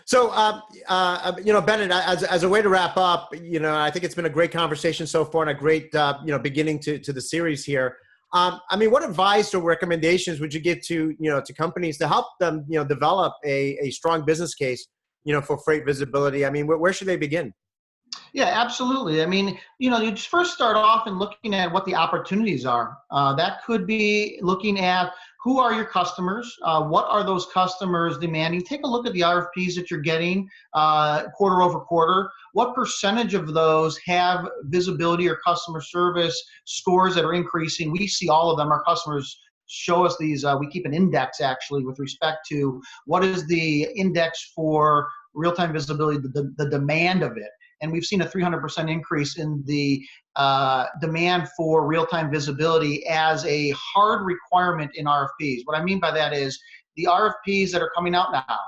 So, Bennett, as a way to wrap up, I think it's been a great conversation so far and a great, beginning to the series here. What advice or recommendations would you give to companies to help them, develop a strong business case, for freight visibility? Where should they begin? Yeah, absolutely. You just first start off in looking at what the opportunities are. That could be looking at who are your customers, what are those customers demanding. Take a look at the RFPs that you're getting quarter over quarter. What percentage of those have visibility or customer service scores that are increasing? We see all of them. Our customers show us these. We keep an index actually with respect to what is the index for real-time visibility, the demand of it. And we've seen a 300% increase in the demand for real-time visibility as a hard requirement in RFPs. What I mean by that is the RFPs that are coming out now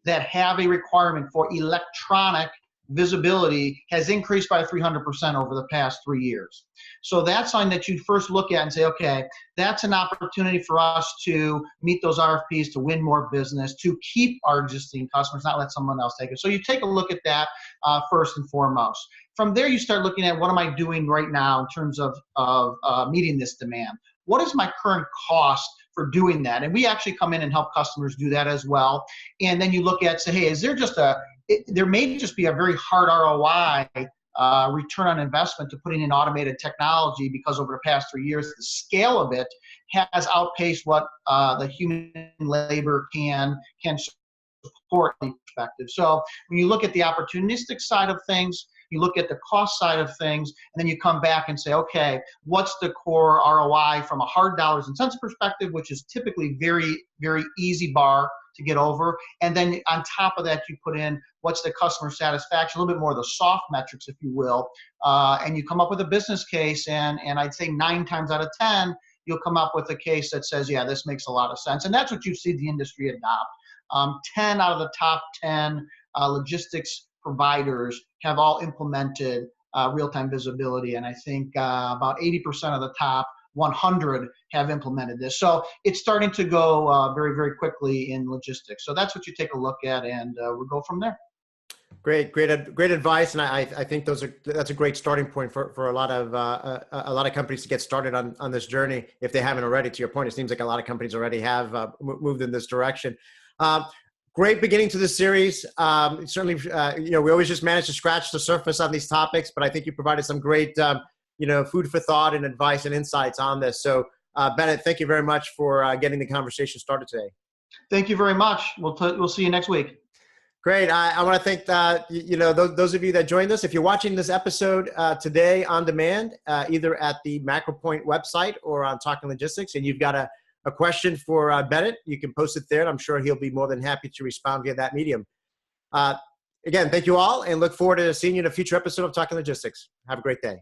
that have a requirement for electronic visibility has increased by 300% over the past 3 years. So that's something that you first look at and say, okay, that's an opportunity for us to meet those RFPs, to win more business, to keep our existing customers, not let someone else take it. So you take a look at that first and foremost. From there, you start looking at what am I doing right now in terms of meeting this demand? What is my current cost for doing that? And we actually come in and help customers do that as well. And then you look at, say, hey, is there just there may just be a very hard ROI return on investment to putting in automated technology, because over the past 3 years, the scale of it has outpaced what the human labor can support in perspective. So when you look at the opportunistic side of things, you look at the cost side of things, and then you come back and say, okay, what's the core ROI from a hard dollars and cents perspective, which is typically very, very easy bar to get over. And then on top of that, you put in what's the customer satisfaction, a little bit more of the soft metrics, if you will, and you come up with a business case, and I'd say 9 times out of 10, you'll come up with a case that says, yeah, this makes a lot of sense. And that's what you see the industry adopt. 10 out of the top 10 logistics providers have all implemented real-time visibility, and I think about 80% of the top 100 have implemented this. So it's starting to go very, very quickly in logistics. So that's what you take a look at, and we'll go from there. Great advice, and I think that's a great starting point for a lot of companies to get started on this journey if they haven't already. To your point, it seems like a lot of companies already have moved in this direction. Great beginning to this series. Certainly, we always just manage to scratch the surface on these topics, but I think you provided some great, food for thought and advice and insights on this. So, Bennett, thank you very much for getting the conversation started today. Thank you very much. We'll see you next week. Great. I want to thank those of you that joined us. If you're watching this episode today on demand, either at the MacroPoint website or on Talking Logistics, and you've got a question for Bennett, you can post it there, and I'm sure he'll be more than happy to respond via that medium. Again, thank you all, and look forward to seeing you in a future episode of Talking Logistics. Have a great day.